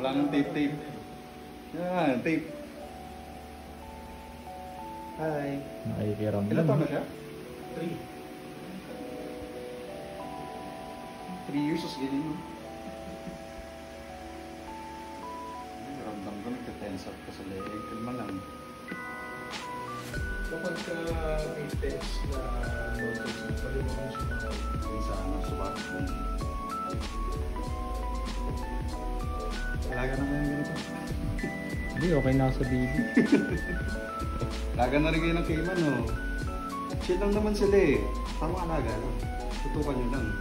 Wala nang tape. Yan, tape. Hi. Nakikiram Ilan taon na siya? 3 years as galing mo. Ramdam ko nagka-tense up ka sa leg. Kalma lang. Kapag ka may text na notice, pwede mo kong sumakot. Sa ano, subat. Alaga na kayo ganito. Hindi, okay na ako sa baby. Alaga na rin kayo ng Cayman, no? Shit lang naman sila eh. Parang alaga lang. Tutukan nyo lang.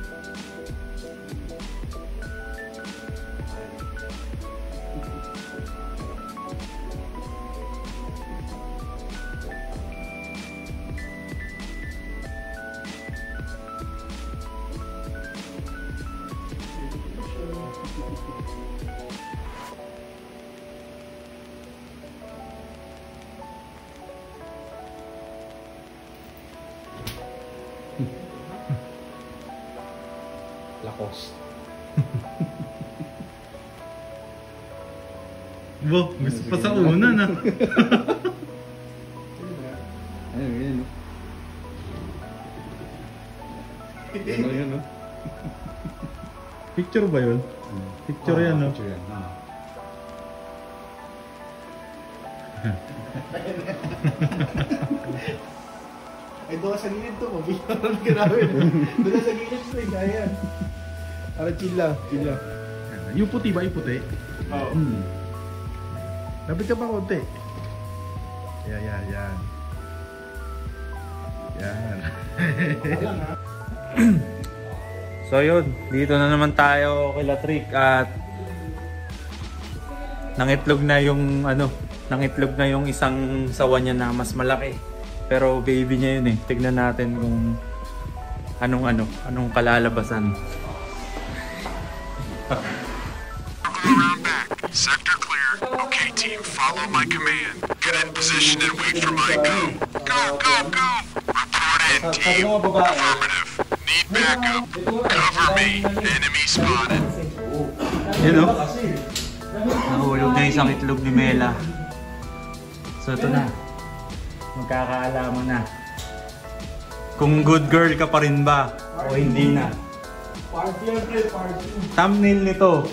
Lakos. Bo, gusto pa sa una na. Ayun, yun. Yun, no? Picture ba yun? Picture yan, no? Picture yan, Ay, doon ka sa gilid to. Mabigyan ka namin. Doon ka sa gilid to. Kaya. Para chill lang. Yung puti ba? Yung puti? Oo. Lapit ka pa konti. Yan. Yan. So yun, dito na naman tayo kay Latrick at nangitlog na yung nangitlog na yung isang sawa niya na mas malaki. Pero baby niya yun eh. Tignan natin kung anong kalalabasan. Sector clear. Okay, team, follow my command. Get in position and wait for my go. Go! Report in, team. Affirmative. Need backup. Cover me. Enemy spotted. Yun o. Nahulog na isang itlog ni Mela. So ito na. Magkakaalaman na. Kung good girl ka pa rin ba o hindi na. Party. Thumbnail nito.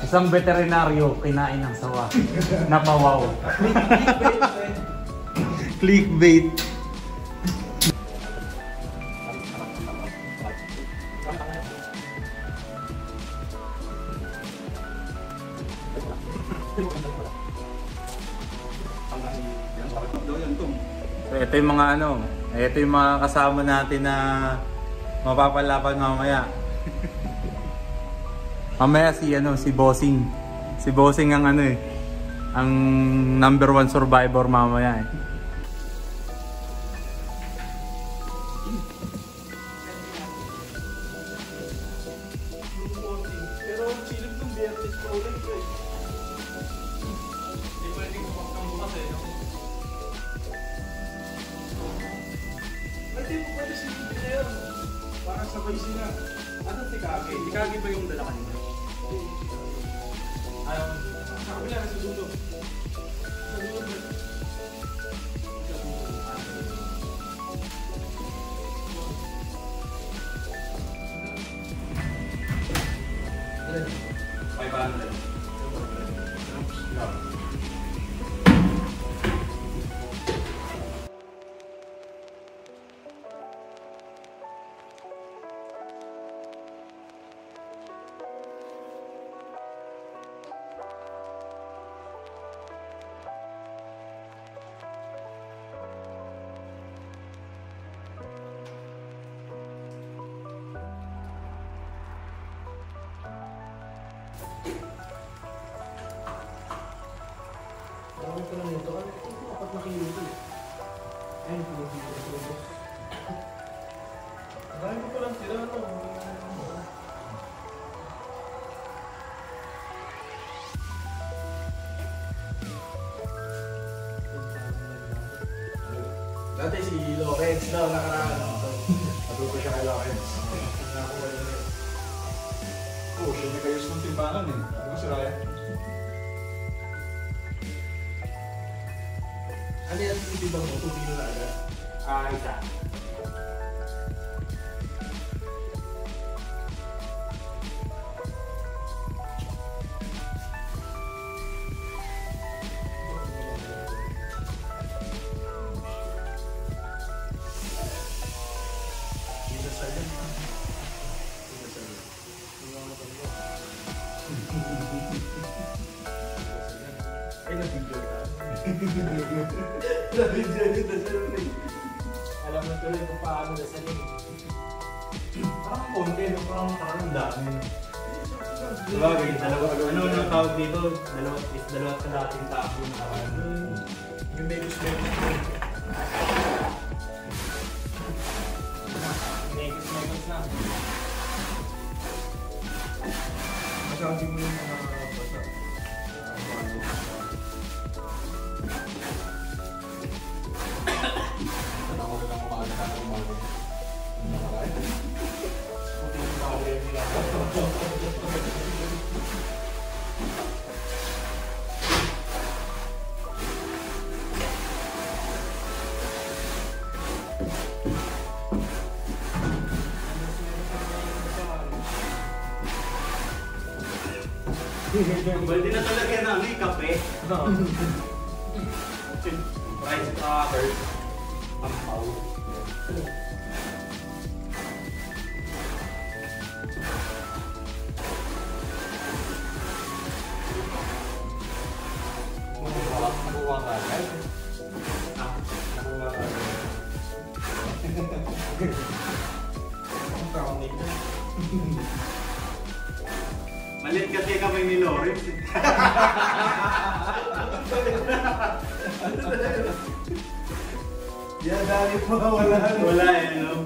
Isang veterinaryo kinain ng sawa. Napawaw. Clickbait. So ito yung mga ito yung mga kasama natin na mapapalaban mamaya. Mamaya si Bossing. Si Bossing ang ang number 1 survivor mamaya eh. Pero chilip ng Biyernes pa ulit. Hindi pwedeng kumakang bukas eh. Pwede mo pwede silipin na yun. Parang sabay sila. Ano si Kage? Si Kage ba yung dala kanina? Ayaw. Sa kabila na sa dulo. Sa dulo ba? Sa dulo. Marami ko lang nito. Ano ito? 4 na kilo ito. Ayun, pinag-dito. Marami ko lang sila. Dati si Lawrence daw nakaraan. Natuto siya kay Lawrence. Oh, siya nagayos ng timbangan eh. Di ba si Ryan? Ano yan, titibang mo? 2 kilo na agad? Isa. Ay, na-video ka. Na-video niyo dasalin. Alam mo tuloy kung paano dasalin. Parang konti, no? Parang dami. Sabagay, dalawa. Ano ang tawag dito? Dalawa kalating tao na Yung Megos na. Masabi mo yung mga basa. Ako na lang umaga na umaga. Baldi na talaga namin kape. Rice crackers. Ampaw. Nakuha ka agad. Nakuha ka agad. Ang taon nito. Malit kasi kami ni Lawrence. Yan, dali pa wala. Wala eh, no?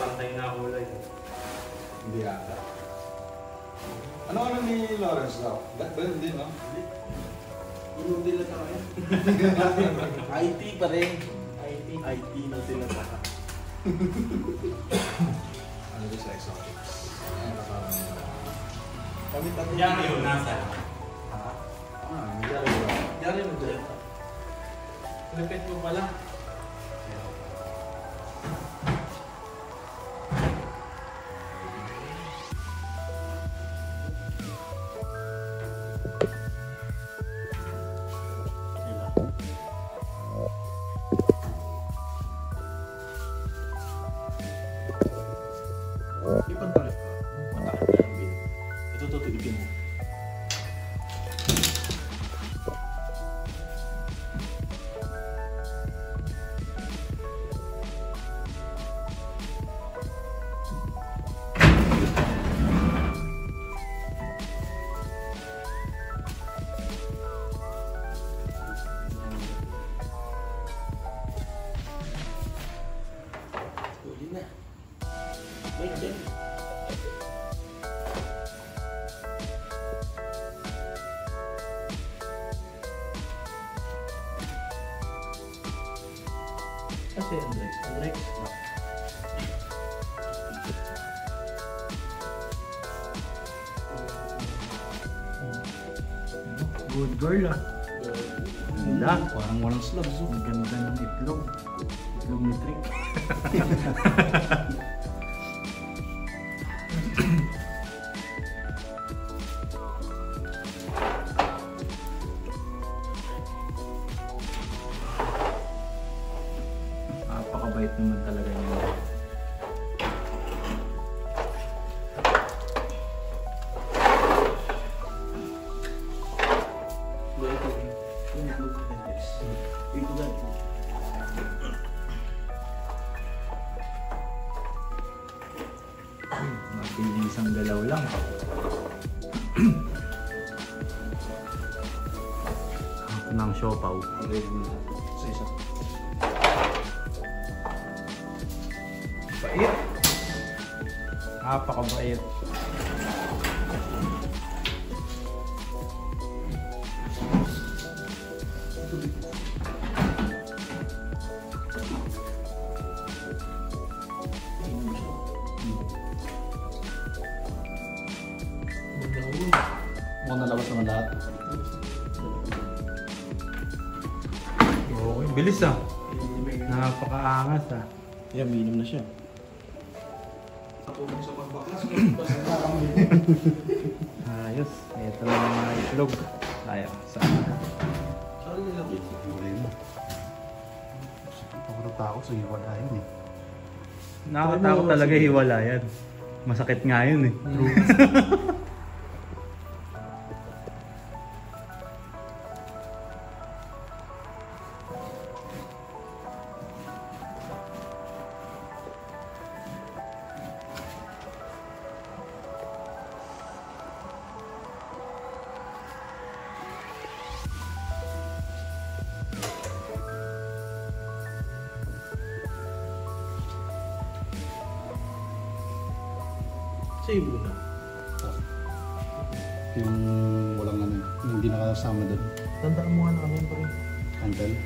Pantay na kulay. Hindi ata. Ano ni Lawrence daw? Ba't ba yun din, no? Inundi lang tayo. IT pa rin. IT na sila pa. Ano din sa exotics? Kami-kami. Yan yun, nasa. Hindi rin ba? Yari mo dyan. Lapit mo pala. Ipagpalit ka. Matakas na yung bin. Ito tutulipin mo. Huli na. Wait dyan. Kasi Andrex. Good girl ah. Ganda. Parang walang slobs. Ang ganda ng itlog. Itlog ni Trick. Napakabait naman talaga niya. Mabilis ang galaw lang. Ako ng siopaw. Sa isa. Bait. Napakabait. Mukhang nalabas naman lahat. Okay, bilis ah. Napakaangas ah. Yan, minum na siya. Ayos. Ito na yung mga itlog. Tayo. Ako natakot sa hiwalayan eh. Nakakatakot talaga hiwalayan. Masakit nga yun eh. Sa'yo muna. Yung walang ano, yung hindi nakasama doon. Tandaan mo nga na kami pa rin. Uncle.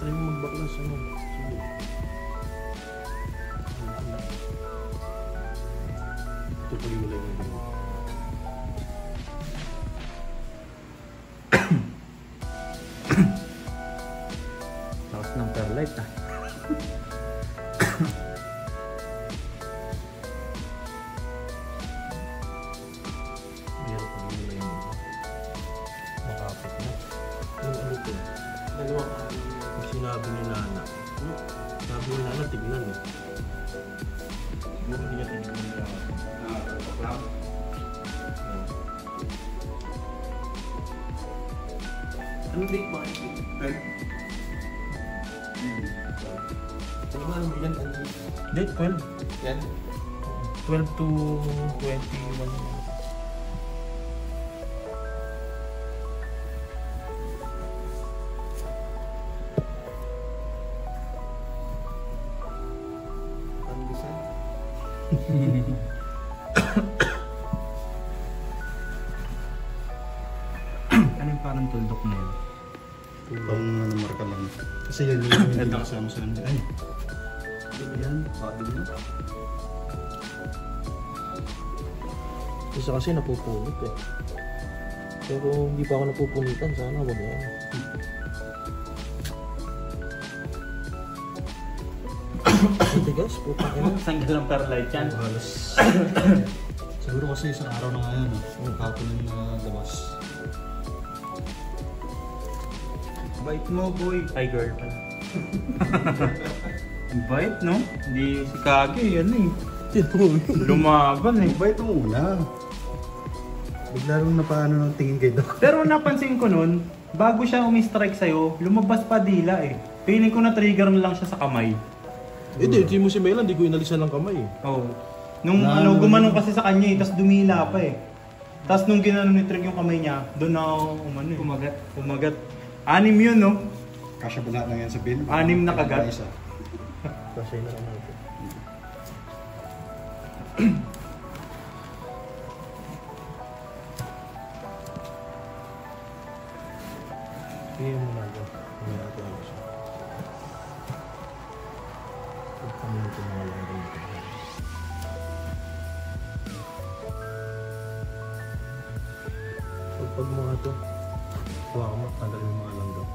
Try mo magbaklas ano. Sige. Ito pa yung ulay mo. Tapos ng perlite ah. Meron pa yung ulay mo. Makapit na. Yung ano to? Dalawa ka. Yung sinabi ni Nana. Sabi ni Nana, tignan eh. Siguro hindi niya tignan niya. Ano date mo? Ano ba ano yan? Date 12. Yan? 12 to 21. Ano design? Ano yung parang tuldok na yun? Pang ano, marka lang. Kasi yan yung hindi nakasama sa kanila. Ay. Yan, body mo. Isa kasi napupunit eh. Pero hindi pa ako napupunitan, sana wag yan. Tigas, putang ina. Sanggal ng perlite yan. Halos. Siguro kasi isang araw na nga yan. Kapon yung labas. Bite mo boy. Ay girl pala. Bite no? Hindi si Kage yan eh. Lumaban eh. Bite mo muna. Bigla rin napaano ng tingin kay Doc. Pero napansin ko nun, bago siya umi-strike sa'yo, lumabas pa dila eh. Feeling ko na trigger na lang siya sa kamay. Hindi mo si Mela, hindi ko inalisan ng kamay eh. Oo. Nung gumanong kasi sa kanya eh, tapos dumila pa eh. Tapos nung ginanon ni Trig yung kamay niya, doon na umano eh. Umagat. 6 yun no? Kasya ba lahat na yan sa bin? 6 na kagat. Isa. Kasi na lang natin. Kaya mo na ito. Kaya natin ako siya. Huwag kami nito mga lang dito. Pag mga ito, huwag mo, tanggalin mo mga lang daw.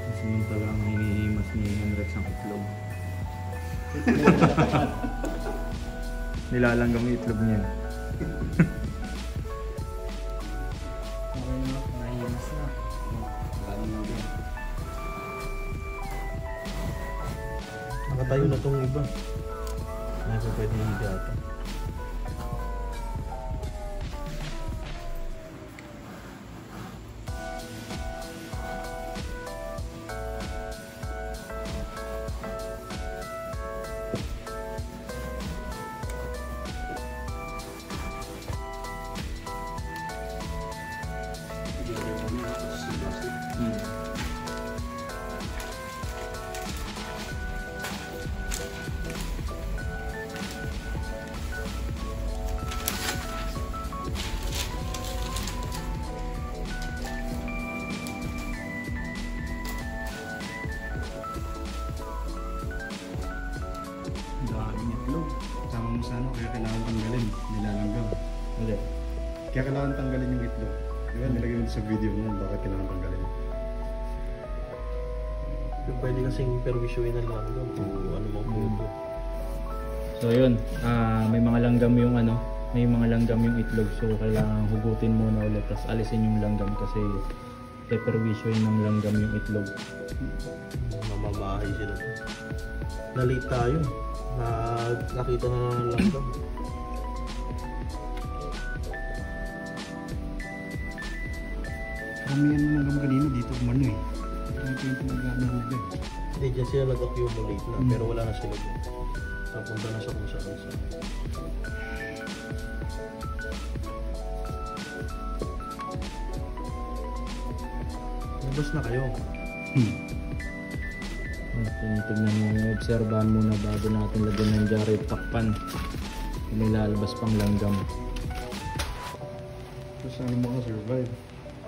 Kasi yun talagang hinihimas ni Henrex ang itlog. Nilalanggam yung itlog niya. Okay na, nahihimas na. Nakatayo na tong iba. Hindi pa pwede higatan. kaya kailangan tanggalin, nilalanggam. Hindi. Kaya kailangan tanggalin yung itlog. Diba, nilagay mo sa video mo bakit kailangan tanggalin. Pwede kasing perwisyuin ng langgam kung ano mo puto. So yun, may mga langgam yung may mga langgam yung itlog, so kailangan hugutin muna ulit tapos alisin yung langgam kasi peperwisyoin ng langgam yung itlog. Mamamahay sila. Nalate tayo. Nakita na ng langgam. Karamihan ng langgam kanina dito umano eh. Ito yung pinag-ano nila eh. Hindi, dyan sila nag-accumulate na pero wala na sila dyan. Napunta na sa kung saan. Labas na kayo. Tinitignan mo, obserbahan muna bago natin lagyan ng jari takpan. May lalabas pang langgam. Tapos ano mo ka survive?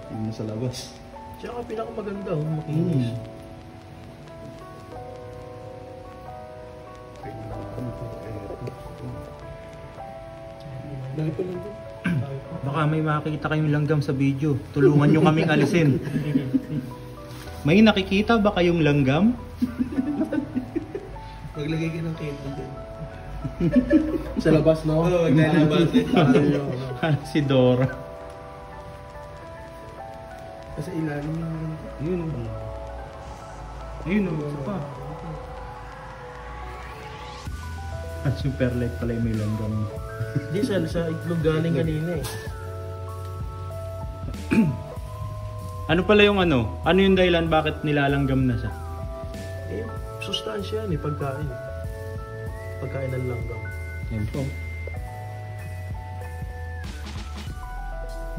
Hindi mo sa labas. Tsaka pinakamaganda, makinis. Dali pa lang doon. Baka may makikita kayong langgam sa video. Tulungan nyo kaming alisin. May nakikita ba kayong langgam? Maglagay ka ng cable din. Sa labas, no? Oo, maglalabas eh. Si Dora. Kasi ilalim yung... Yun o. Ayun o, isa pa. At super light pala yung may langgam. Hindi, sa itlog galing kanina eh. Ano pala yung ano? Ano yung dahilan bakit nilalanggam na siya? Eh, sustansya yan eh, pagkain. Pagkain ng langgam. Yan po.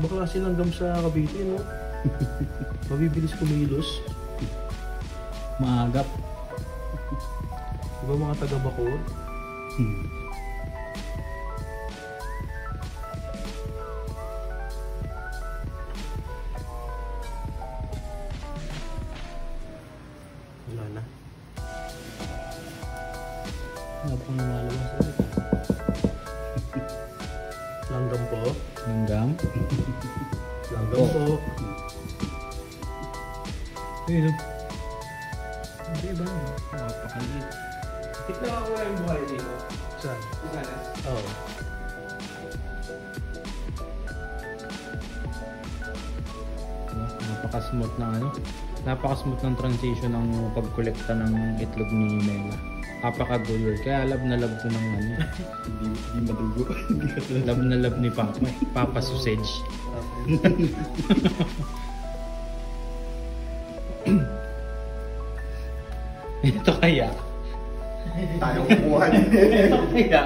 Baka kasi langgam sa Cavite, no? Mabibilis kumilos. Maagap. Diba mga taga-Bacoor? Wala na. Wala pang lumalabas ulit. Langgam po. Langgam? Langgam po. Ayun o. Hindi ba? Napakaliit. Tignan ako yung buhay dito. Saan? Oo. Napaka-smooth ng napaka-smooth ng transition ng pagkolekta ng itlog ni Mela. Napaka-good. Kaya love na love ko ng Hindi madugo. love na love ni Papa. Papa Sausage. Ito kaya. Tayo kukuha niya. Ito kaya.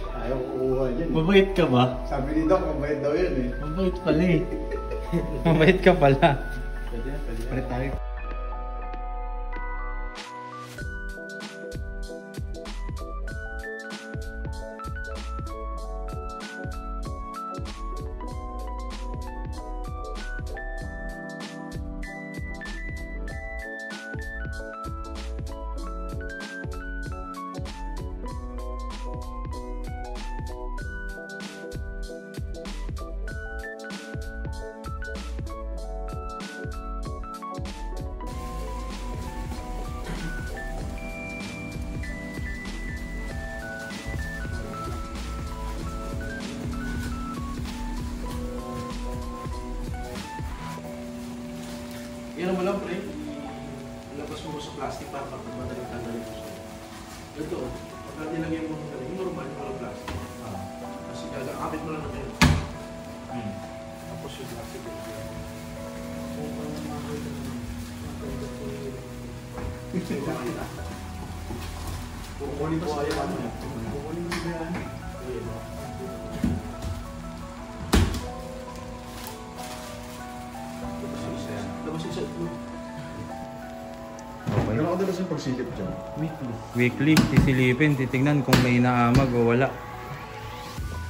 Tayo kukuha niya. Mabait ka ba? Sabi ni Doc, mabait daw yan eh. Mabait pala eh. Mabait ka pala. Pwede na, pwede. Palit tayo. Yan mo lang, pre. Labas mo sa plastic para kapag madaling tanggalin mo siya. Ito, pagka nilagay mo yung normal, yung walang plastic. Kasi gagakapit mo lang natin. Tapos yung plastic. Kung parang makakita naman, makakita ko yung... Kukunin ko ayaw ano eh. Kukunin ko yan. Labas yung set mo. Okay. Ano ako dalas yung pagsilip dyan? Weekly. Weekly, sisilipin, titingnan kung may naamag o wala.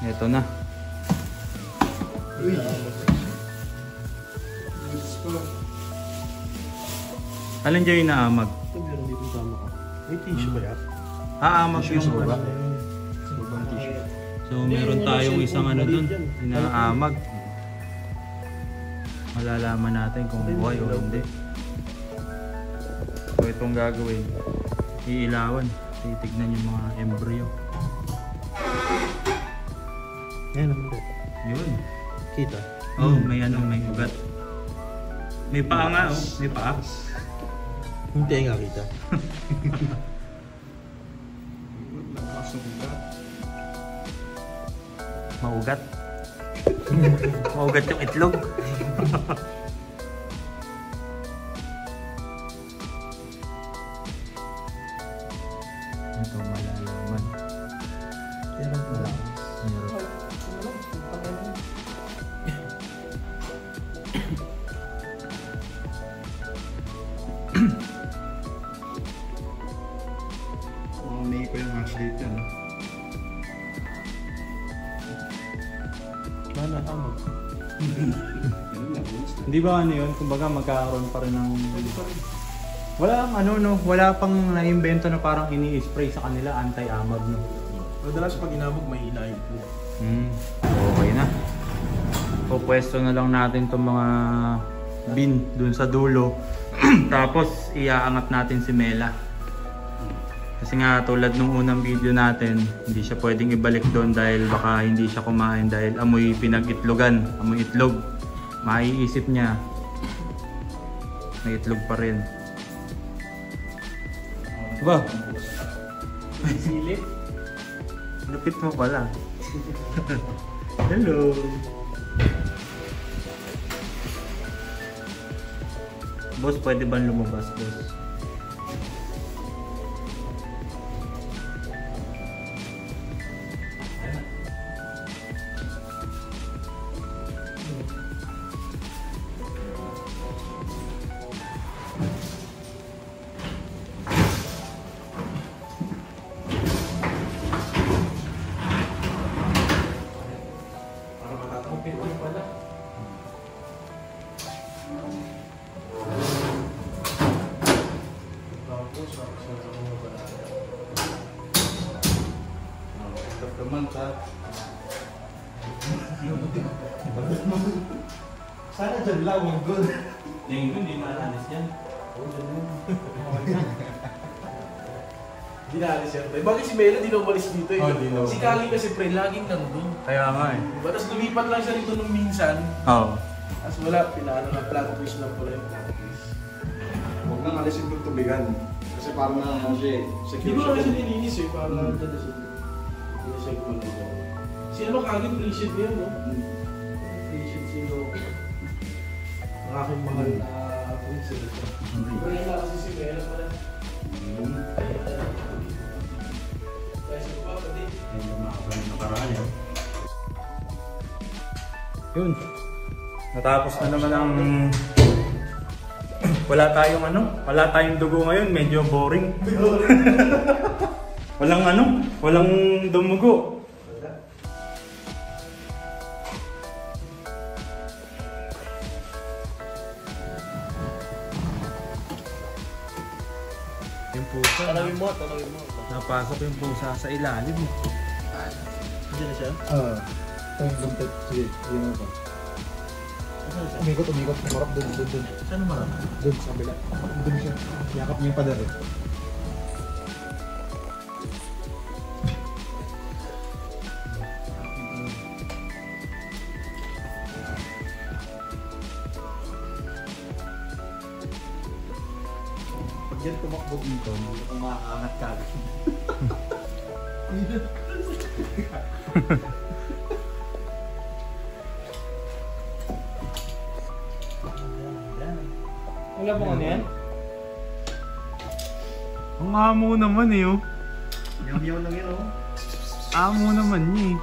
Ito na. Uy! Alin dyan yung naamag? Ito meron dito tama ka. May tissue ba yan? Aamag Tissue sa yung baba. ibang tissue. So meron tayong isang ano dun, inaamag. Malalaman natin kung buhay o hindi. So itong gagawin, iilawan, titignan yung mga embryo. Yan naman. Yun. Kita. Oh, may may ugat. May paa nga oh, may paa. Hindi nga kita. Maugat. Maugat yung itlog. Ito malalaman. Meron pa lang. Meron. May ko yung hatch date yan. Mana tama. Hindi ba ano yun? Kumbaga magkakaroon pa rin ng... Wala wala pang naimbento na parang ini-spray sa kanila anti-amag no. Madalas pag inabog mahina yung flu. Okay na. Pupwesto na lang natin itong mga bin dun sa dulo. Tapos iaangat natin si Mela. Kasi nga tulad nung unang video natin, hindi siya pwedeng ibalik doon dahil baka hindi siya kumain dahil amoy pinag-itlogan, amoy itlog. Maiisip niya may itlog pa rin. Ba? Silip? Lupit mo pala. Hello. Boss, pwede ba lumabas, boss? Sana dyan lang, wag good. Hindi malalis yan. Hindi na alis yan. Bakit si Mela di na umalis dito eh? Oh, di na. Si Kali kasi pre, laging nandun. Kaya nga eh. Diba? Tapos lumipat lang siya rito nung minsan. Oo. Tapos wala, pinaano na plot twist lang pala yung plot twist. Huwag nang alisin yung tubigan. Kasi parang na siya eh. Hindi Secure ko siya. kasi nilinis eh, parang nandun na siya. Hindi na siya gumalaw. Si ano Kali, appreciate niya, no? Appreciate si Loco. Ang aking mahal na princess. Wala na kasi si Mela pala. Yun. Natapos na naman ang... wala tayong dugo ngayon, medyo boring. Walang dumugo. Yung pusa. Tanawin mo. Napasok yung pusa sa ilalim. Diyan na siya? Ito yung buntot. Sige, yun mo pa. Umikot, kumarap dun. Saan naman? Dun, sa kabila. Dun siya. Yakap niya yung pader eh. Pag yan tumakbo dito, hindi kang makakaangat ka. Wala mo ano yan? Ang amo naman eh oh. Yaw-yaw lang yan oh. Amo naman niya eh.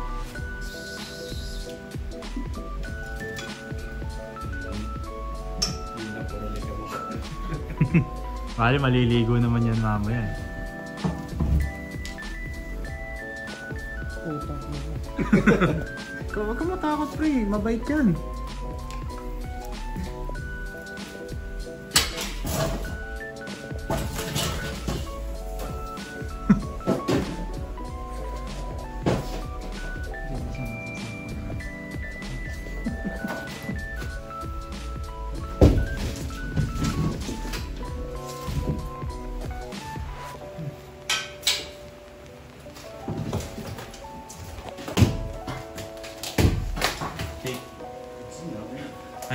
Bale, maliligo naman yan mamaya. Huwag ka matakot pre, mabait yan.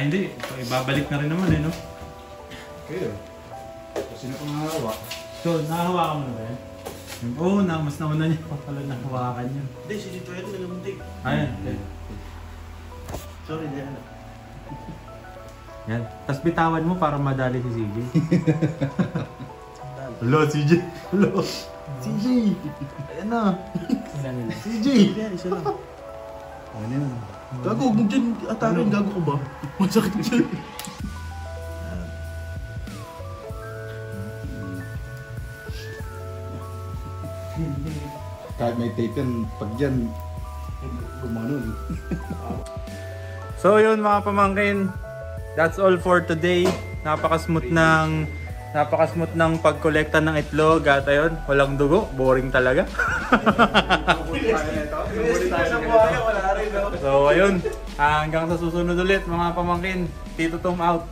Ay hindi, ibabalik na rin naman eh, no? Kayo. Sino pang hawak? So, nakahawakan mo na ba yan? Oo, mas nauna niya pa pala nahawakan yun. Hindi, si Tito Ed nalamuntik. Ayan, okay. Sorry, Diana. Yan. Tapos bitawan mo para madali si CJ. Hello, CJ. Hello. CJ. Ayan na. CJ. Hindi, isa lang. Ano yun? Gago, huwag dyan atakin. Gago ko ba? Masakit dyan. Kahit may tape yan, pag yan, gumanon. So yun mga pamangkin, that's all for today. Napaka-smooth ng pagkolekta ng itlog at ayun, walang dugo, boring talaga. So ayun, hanggang sa susunod ulit mga pamangkin. Tito Tom out.